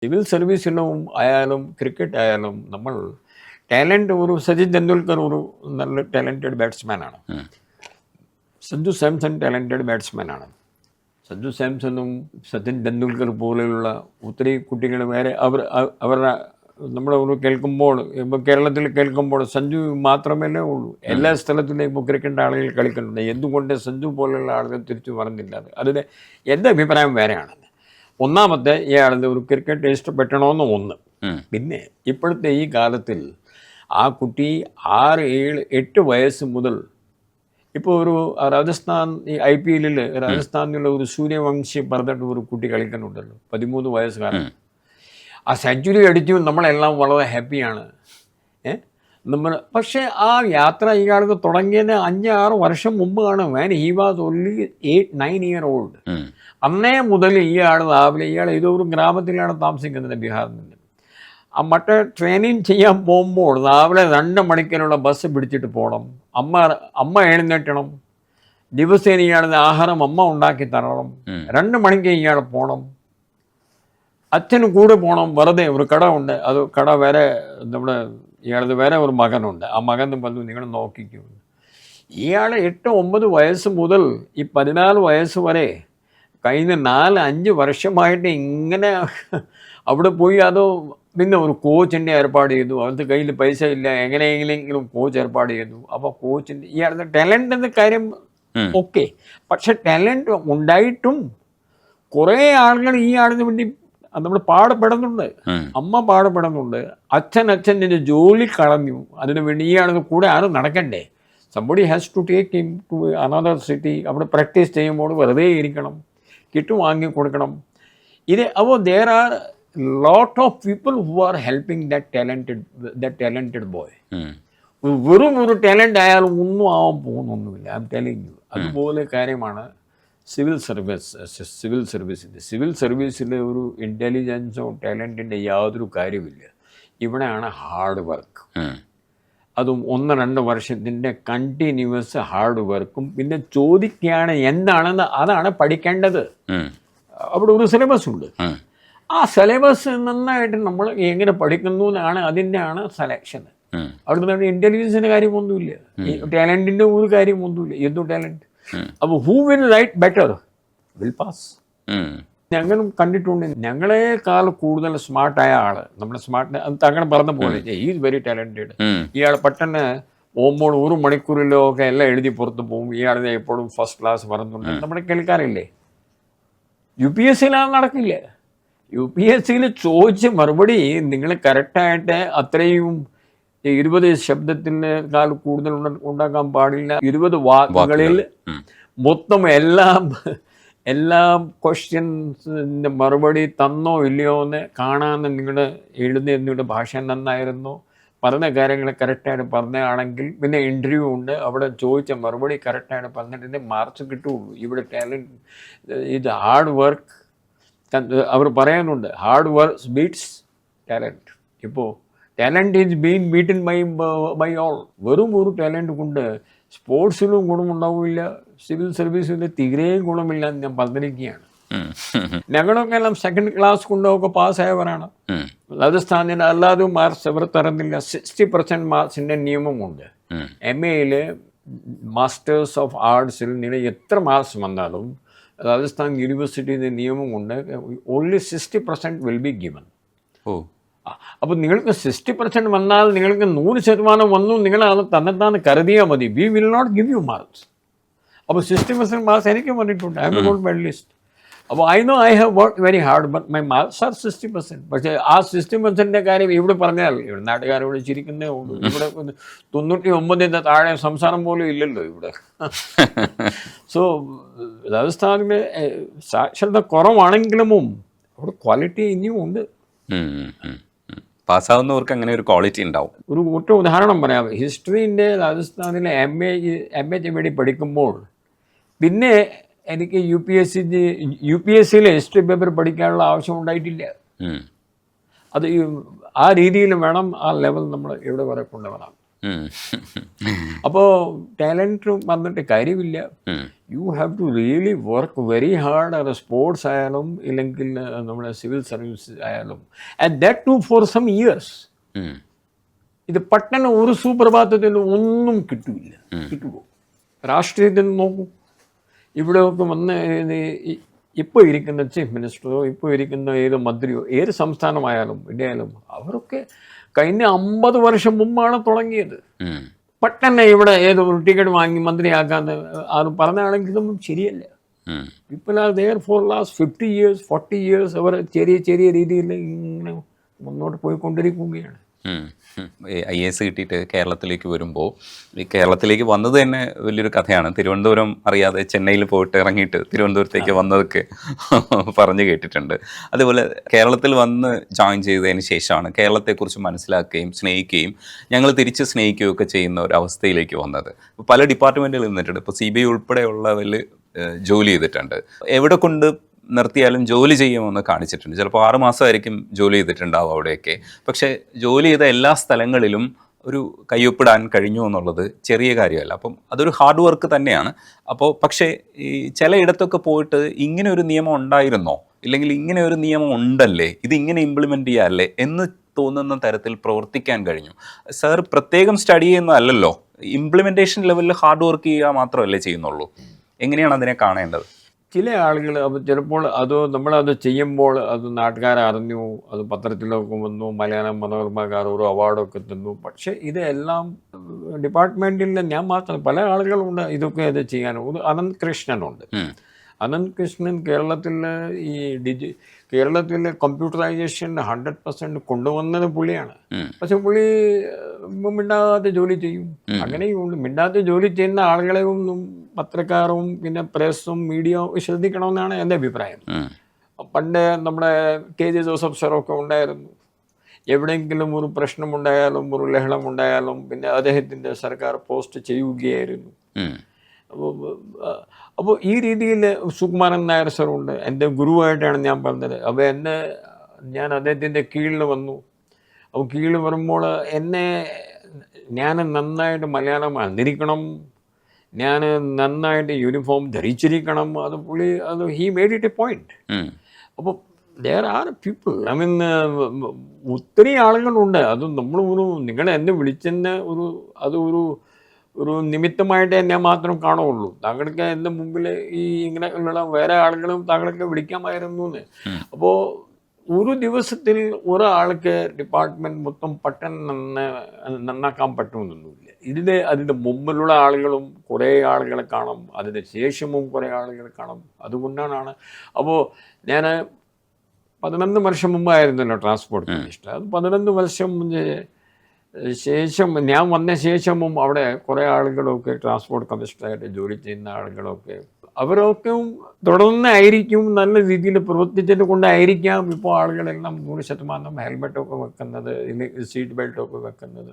Civil സർവീസിലും ആയാലും cricket ആയാലും നമ്മൾ ടാലൻറ്റ് ഒരു സച്ചിൻ തെണ്ടുൽക്കർ ഒരു നല്ല ടാലൻറ്റഡ് ബാറ്റ്സ്മാനാണ്. സഞ്ജു സാംസൺ ടാലൻറ്റഡ് ബാറ്റ്സ്മാനാണ്. സഞ്ജു സാംസണും സച്ചിൻ തെണ്ടുൽക്കർ പോലെയുള്ള ഒത്തിരി കുട്ടികൾ വേറെ അവരുടെ നമ്മൾ ഒരു കേൾക്കുമ്പോൾ ഇപ്പോൾ കേരളത്തിൽ കേൾക്കുമ്പോൾ സഞ്ജു മാത്രമേ ഉള്ളൂ. എല്ലാ സ്ഥലത്തിലും ഇപ്പോൾ ക്രിക്കറ്റ് ആളുകൾ കളിക്കുന്നുണ്ട്. എന്തുകൊണ്ട് സഞ്ജു പോലെയുള്ള ആളുകൾ തിരിച്ചു പറഞ്ഞില്ല? അതിന് എൻ്റെ അഭിപ്രായം വേറെയാണ്. ഒന്നാമത്തെ ഇയാളുടെ ഒരു ക്രിക്കറ്റ് ഇഷ്ടപ്പെട്ടണമെന്ന് ഒന്ന്. പിന്നെ ഇപ്പോഴത്തെ ഈ കാലത്തിൽ ആ കുട്ടി 6, 7, 8 വയസ്സ് മുതൽ ഇപ്പോൾ ഒരു രാജസ്ഥാൻ ഈ IPL രാജസ്ഥാനിലുള്ള ഒരു സൂര്യവംശി പറഞ്ഞിട്ട് ഒരു കുട്ടി കളിക്കുന്നുണ്ടല്ലോ, 13 വയസ്സുകാരൻ. ആ സെഞ്ചുറി അടിച്ചു, നമ്മളെല്ലാം വളരെ ഹാപ്പിയാണ്. പക്ഷേ ആ യാത്ര ഇയാൾക്ക് തുടങ്ങിയത് 5-6 വർഷം മുമ്പാണ്. When he was only 8-9 year old. അന്നേ മുതൽ ഇയാൾ രാവിലെ ഏതോ ഒരു ഗ്രാമത്തിലാണ് താമസിക്കുന്നത് ബീഹാറിൽ നിന്ന്. മറ്റേ ട്രെയിനിങ് ചെയ്യാൻ പോകുമ്പോൾ രാവിലെ 2 മണിക്കൂറുള്ള ബസ് പിടിച്ചിട്ട് പോകണം. അമ്മ എഴുന്നേറ്റണം. ദിവസേന ഇയാളുടെ ആഹാരം അമ്മ ഉണ്ടാക്കി തരണം. 2 മണിക്ക് ഇയാൾ പോകണം. അച്ഛന് കൂടെ പോകണം. വെറുതെ ഒരു കട ഉണ്ട്, അത് കട വേറെ നമ്മുടെ ഇയാളത് വേറെ ഒരു മകനുണ്ട്. ആ മകൻ വന്നു നിങ്ങൾ നോക്കിക്കും. ഇയാൾ 8-9 വയസ്സ് മുതൽ ഈ 14 വയസ്സ് വരെ കഴിഞ്ഞ 4-5 വർഷമായിട്ട് ഇങ്ങനെ അവിടെ പോയി. അതോ പിന്നെ ഒരു കോച്ചിൻ്റെ ഏർപ്പാട് ചെയ്തു. അവർക്ക് കയ്യിൽ പൈസ ഇല്ല, എങ്ങനെയെങ്കിലും കോച്ച് ഏർപ്പാട് ചെയ്തു. അപ്പോൾ കോച്ചിൻ്റെ ഇയാളുടെ ടാലൻ്റ് എന്ന കാര്യം ഓക്കെ. പക്ഷെ ടാലൻ്റ് ഉണ്ടായിട്ടും കുറേ ആളുകൾ ഈ ആളിന് വേണ്ടി നമ്മൾ പാടുപെടുന്നുണ്ട്. അമ്മ പാടുപെടുന്നുണ്ട്. അച്ഛൻ്റെ ജോലി കളഞ്ഞു. അതിനു വേണ്ടി ഈ ആളിന് കൂടെ ആരും നടക്കണ്ടേ? Somebody has to take him to another city. അവിടെ പ്രാക്ടീസ് ചെയ്യുമ്പോൾ വെറുതെ ഇരിക്കണം, കിറ്റ് വാങ്ങി കൊടുക്കണം. അപ്പോൾ there are lot of people who are helping that talented boy. വെറും ഒരു ടാലൻ്റ് ആയാലും ഒന്നും ആവാൻ പോകുന്നൊന്നുമില്ല. I am telling you. അതുപോലെ കാര്യമാണ് സിവിൽ സർവീസിൻ്റെ ഒരു ഇൻ്റലിജൻസോ ടാലൻറ്റിൻ്റെ യാതൊരു കാര്യമില്ല. ഇവിടെയാണ് ഹാർഡ് വർക്ക്. അതും 1-2 വർഷത്തിൻ്റെ കണ്ടിന്യൂസ് ഹാർഡ് വർക്കും പിന്നെ ചോദിക്കുകയാണ് എന്താണെന്ന്, അതാണ് പഠിക്കേണ്ടത്. അവിടെ ഒരു സിലബസ് ഉണ്ട്. ആ സിലബസ് നന്നായിട്ട് നമ്മൾ എങ്ങനെ പഠിക്കുന്നു എന്നാണ് അതിൻ്റെയാണ് സെലക്ഷൻ. അവിടെ നിന്ന് ഇൻ്റലിജൻസിൻ്റെ കാര്യമൊന്നുമില്ല, ടാലൻറ്റിൻ്റെ ഒരു കാര്യമൊന്നുമില്ല. എന്തു ടാലൻറ്റ്? അപ്പോൾ who will write better will pass. ഞങ്ങളും കണ്ടിട്ടുണ്ട്. ഞങ്ങളെക്കാൾ കൂടുതൽ സ്മാർട്ടായ ആള്, നമ്മുടെ സ്മാർട്ട് തങ്ങൾ പറഞ്ഞ പോലെ ഈസ് വെരി ടാലൻറ്റഡ്. ഇയാൾ പെട്ടെന്ന് പോകുമ്പോൾ 1 മണിക്കൂറിലോ ഒക്കെ എല്ലാം എഴുതി പുറത്ത് പോകും. ഇയാളെ എപ്പോഴും ഫസ്റ്റ് ക്ലാസ് പറയുന്നുണ്ട്. നമ്മുടെ കേൾക്കാറില്ലേ? UPSC നടക്കില്ല. UPSC ചോദിച്ച മറുപടി നിങ്ങൾ കറക്റ്റായിട്ട് അത്രയും 20 ശബ്ദത്തിനേക്കാൾ കൂടുതൽ ഉണ്ടാക്കാൻ പാടില്ല. 20 വാക്കുകളിൽ മൊത്തം എല്ലാം ക്വസ്റ്റ്യൻസിൻ്റെ മറുപടി തന്നോ ഇല്ലയോ എന്ന് കാണാൻ നിങ്ങളുടെ നിങ്ങളുടെ ഭാഷ നന്നായിരുന്നു, പറഞ്ഞ കാര്യങ്ങൾ കറക്റ്റായിട്ട് പറഞ്ഞാണെങ്കിൽ പിന്നെ ഇൻ്റർവ്യൂ ഉണ്ട്, അവിടെ ചോദിച്ച മറുപടി കറക്റ്റായിട്ട് പറഞ്ഞിട്ട് മാർക്സ് കിട്ടുകയുള്ളൂ. ഇവിടെ ടാലൻറ്റ് ഇത് ഹാർഡ് വർക്ക്. അവർ പറയാനുണ്ട് ഹാർഡ് വർക്ക് ബീറ്റ്സ് ടാലൻറ്റ്. ഇപ്പോൾ talent is been beaten by all. വെറും ഒരു ടാലൻറ്റ് കൊണ്ട് സ്പോർട്സിലും ഗുണമുണ്ടാവില്ല, സിവിൽ സർവീസിൽ തീരെയും ഗുണമില്ല എന്ന് ഞാൻ പറഞ്ഞിരിക്കുകയാണ്. ഞങ്ങളൊക്കെ എല്ലാം 2nd ക്ലാസ് കൊണ്ടൊക്കെ പാസ്സായവരാണ്. രാജസ്ഥാനിൽ അല്ലാതെ മാർക്സ് അവർ തരുന്നില്ല. 60% മാർക്സിൻ്റെ നിയമമുണ്ട്. MA മാസ്റ്റേഴ്സ് ഓഫ് ആർട്സിൽ നിങ്ങൾ എത്ര മാർക്സ് വന്നാലും രാജസ്ഥാൻ യൂണിവേഴ്സിറ്റിയുടെ നിയമമുണ്ട്. Only 60% will be given. അപ്പോൾ നിങ്ങൾക്ക് 60% വന്നാൽ നിങ്ങൾക്ക് 100% വന്നു, നിങ്ങൾ അത് തന്നെത്താന്ന് കരുതിയാൽ മതി. We will not give you marks. അപ്പോൾ 60% മാർക്സ് എനിക്ക് വന്നിട്ടുണ്ട്. I am a gold medallist. അപ്പോൾ I know I have work very hard, but my marks are 60%. പക്ഷേ ആ 60%ൻ്റെ കാര്യം ഇവിടെ പറഞ്ഞാൽ ഇവിടെ നാട്ടുകാരോട് ചിരിക്കുന്നേ ഉള്ളൂ. ഇവിടെ 99 താഴെ സംസ്ഥാനം പോലും ഇല്ലല്ലോ ഇവിടെ. സോ രാജസ്ഥാനിലെ സാക്ഷരത കുറവാണെങ്കിലും അവിടെ ക്വാളിറ്റി ഇനിയും ഉണ്ട്. പാസ്സാവുന്നവർക്ക് അങ്ങനെ ഒരു ക്വാളിറ്റി ഉണ്ടാവും. ഒരു ഒറ്റ ഉദാഹരണം പറയാം. ഹിസ്റ്ററിൻ്റെ രാജസ്ഥാനിലെ MA വേണ്ടി പഠിക്കുമ്പോൾ പിന്നെ എനിക്ക് UPSCയിലെ ഹിസ്റ്ററി പേപ്പർ പഠിക്കാനുള്ള ആവശ്യം ഉണ്ടായിട്ടില്ല. അത് ആ രീതിയിൽ വേണം ആ ലെവൽ നമ്മൾ ഇവിടെ വരെ കൊണ്ടുവരാം. അപ്പോൾ ടാലൻറ്റ് വന്നിട്ട് കാര്യമില്ല. You have to really work very hard. അത് സ്പോർട്സ് ആയാലും ഇല്ലെങ്കിൽ നമ്മുടെ സിവിൽ സർവീസ് ആയാലും, and that too for some years. ഇത് പെട്ടെന്ന് ഒരു സുപ്രഭാതത്തിൽ ഒന്നും കിട്ടില്ല, കിട്ടുമോ? രാഷ്ട്രീയത്തിൽ നോക്കൂ, ഇവിടെയൊക്കെ വന്ന് ഇപ്പോൾ ഇരിക്കുന്ന ചീഫ് മിനിസ്റ്ററോ ഇപ്പോൾ ഇരിക്കുന്ന ഏത് മന്ത്രിയോ ഏത് സംസ്ഥാനമായാലും ഇന്ത്യയിലും അവരൊക്കെ കഴിഞ്ഞ 50 വർഷം മുമ്പാണ് തുടങ്ങിയത്. പെട്ടെന്ന് ഇവിടെ ഏതോ ഒരു ടിക്കറ്റ് വാങ്ങി മന്ത്രിയാക്കാന്ന് ആരും പറഞ്ഞാണെങ്കിൽ ഇതൊന്നും ശരിയല്ല. People are there for last 50 years 40 years. അവർ ചെറിയ ചെറിയ രീതിയിൽ ഇങ്ങനെ മുന്നോട്ട് പോയിക്കൊണ്ടിരിക്കുകയാണ്. IAS കിട്ടിയിട്ട് കേരളത്തിലേക്ക് വരുമ്പോൾ, ഈ കേരളത്തിലേക്ക് വന്നത് തന്നെ വലിയൊരു കഥയാണ്. തിരുവനന്തപുരം അറിയാതെ ചെന്നൈയിൽ പോയിട്ട് ഇറങ്ങിയിട്ട് തിരുവനന്തപുരത്തേക്ക് വന്നതൊക്കെ പറഞ്ഞു കേട്ടിട്ടുണ്ട്. അതുപോലെ കേരളത്തിൽ വന്ന് ജോയിൻ ചെയ്തതിന് ശേഷമാണ് കേരളത്തെക്കുറിച്ച് മനസ്സിലാക്കുകയും സ്നേഹിക്കുകയും ഞങ്ങൾ തിരിച്ച് സ്നേഹിക്കുകയും ഒക്കെ ചെയ്യുന്ന ഒരു അവസ്ഥയിലേക്ക് വന്നത്. പല ഡിപ്പാർട്ട്മെൻറ്റുകൾ നിന്നിട്ടുണ്ട്. ഇപ്പോൾ CBI ഉൾപ്പെടെയുള്ളവരിൽ ജോലി ചെയ്തിട്ടുണ്ട്. എവിടെ കൊണ്ട് നിർത്തിയാലും ജോലി ചെയ്യുമെന്ന് കാണിച്ചിട്ടുണ്ട്. ചിലപ്പോൾ 6 മാസമായിരിക്കും ജോലി ചെയ്തിട്ടുണ്ടാവും അവിടെയൊക്കെ. പക്ഷേ ജോലി ചെയ്ത എല്ലാ സ്ഥലങ്ങളിലും ഒരു കയ്യൊപ്പിടാൻ കഴിഞ്ഞു എന്നുള്ളത് ചെറിയ കാര്യമല്ല. അപ്പം അതൊരു ഹാർഡ് വർക്ക് തന്നെയാണ്. അപ്പോൾ പക്ഷേ ഈ ചിലയിടത്തൊക്കെ പോയിട്ട് ഇങ്ങനെ ഒരു നിയമം ഉണ്ടായിരുന്നോ, ഇല്ലെങ്കിൽ ഇങ്ങനെ ഒരു നിയമം ഉണ്ടല്ലേ, ഇത് ഇങ്ങനെ ഇംപ്ലിമെൻ്റ് ചെയ്യാമല്ലേ എന്ന് തോന്നുന്ന തരത്തിൽ പ്രവർത്തിക്കാൻ കഴിഞ്ഞു. സാർ പ്രത്യേകം സ്റ്റഡി ചെയ്യുന്നതല്ലല്ലോ, ഇംപ്ലിമെൻറ്റേഷൻ ലെവലിൽ ഹാർഡ് വർക്ക് ചെയ്യുക മാത്രമല്ലേ ചെയ്യുന്നുള്ളൂ. എങ്ങനെയാണ് അതിനെ കാണേണ്ടത്? ചില ആളുകൾ ചിലപ്പോൾ അത് നമ്മളത് ചെയ്യുമ്പോൾ അത് നാട്ടുകാരറിഞ്ഞു, അത് പത്രത്തിലൊക്കെ വന്നു, മലയാളം മനോരമക്കാർ ഒരു അവാർഡൊക്കെ തന്നു. പക്ഷേ ഇതെല്ലാം ഡിപ്പാർട്ട്മെൻറ്റിൽ ഞാൻ മാത്രം, പല ആളുകളുണ്ട് ഇതൊക്കെ ഇത് ചെയ്യാനും. ഒരു അനന്ത് കൃഷ്ണനുണ്ട്. അനന്ത് കൃഷ്ണൻ കേരളത്തിൽ കേരളത്തിലെ കമ്പ്യൂട്ടറൈസേഷൻ 100% കൊണ്ടുവന്നത് പുള്ളിയാണ്. പക്ഷെ പുള്ളി മിണ്ടാതെ ജോലി ചെയ്യും. അങ്ങനെയുണ്ട്. മിണ്ടാതെ ജോലി ചെയ്യുന്ന ആളുകളെയും പത്രക്കാരും പിന്നെ പ്രസ്സും മീഡിയ ശ്രദ്ധിക്കണമെന്നാണ് എൻ്റെ അഭിപ്രായം. പണ്ട് നമ്മുടെ KJ ജോസഫ് സാറൊക്കെ ഉണ്ടായിരുന്നു. എവിടെയെങ്കിലും ഒരു പ്രശ്നമുണ്ടായാലും ഒരു ലഹളമുണ്ടായാലും പിന്നെ അദ്ദേഹത്തിൻ്റെ സർക്കാർ പോസ്റ്റ് ചെയ്യുകയായിരുന്നു. അപ്പോൾ ഈ രീതിയിൽ സുകുമാരൻ നായർ സാറുണ്ട്, എൻ്റെ ഗുരുവായിട്ടാണ് ഞാൻ പറഞ്ഞത്. അപ്പോൾ ഞാൻ അദ്ദേഹത്തിൻ്റെ കീഴിൽ വന്നു. അപ്പോൾ കീഴിൽ വരുമ്പോൾ ഞാൻ നന്നായിട്ട് മലയാളം അറിഞ്ഞിരിക്കണം, ഞാൻ നന്നായിട്ട് യൂണിഫോം ധരിച്ചിരിക്കണം. അത് പുള്ളി he made it A point. അപ്പോൾ there are people, I mean, ഒത്തിരി ആളുകളുണ്ട്. അത് നിങ്ങൾ എന്നെ വിളിച്ചെന്ന് ഒരു നിമിത്തമായിട്ട് എന്നെ മാത്രം കാണുള്ളൂ. താങ്കൾക്ക് എൻ്റെ മുമ്പിൽ ഈ ഇങ്ങനെ ഉള്ള വേറെ ആളുകളും താങ്കൾക്ക് വിളിക്കാമായിരുന്നു എന്ന്. അപ്പോൾ ഒരു ദിവസത്തിൽ ഒരാൾക്ക് ഡിപ്പാർട്ട്മെൻറ്റ് മൊത്തം പെട്ടെന്ന് നന്നാക്കാൻ പറ്റുമെന്നൊന്നുമില്ല. അതിൻ്റെ മുമ്പിലുള്ള ആളുകളും കുറേ ആളുകളെ കാണും, അതിന് ശേഷവും കുറേ ആളുകളെ കാണും. അതുകൊണ്ടാണ്. അപ്പോൾ ഞാൻ 11 വർഷം മുമ്പായിരുന്നല്ലോ ട്രാൻസ്പോർട്ട് മിനിസ്റ്റർ. അത് 11 വർഷം ശേഷം ഞാൻ വന്ന ശേഷവും അവിടെ കുറേ ആളുകളൊക്കെ ട്രാൻസ്പോർട്ട് കമ്മീഷണറായിട്ട് ജോലി ചെയ്യുന്ന ആളുകളൊക്കെ അവരൊക്കെ തുടർന്നായിരിക്കും നല്ല രീതിയിൽ പ്രവർത്തിച്ചത് കൊണ്ടായിരിക്കാം ഇപ്പോൾ ആളുകളെല്ലാം 100% ഹെൽമെറ്റൊക്കെ വെക്കുന്നത്, സീറ്റ് ബെൽറ്റൊക്കെ വെക്കുന്നത്.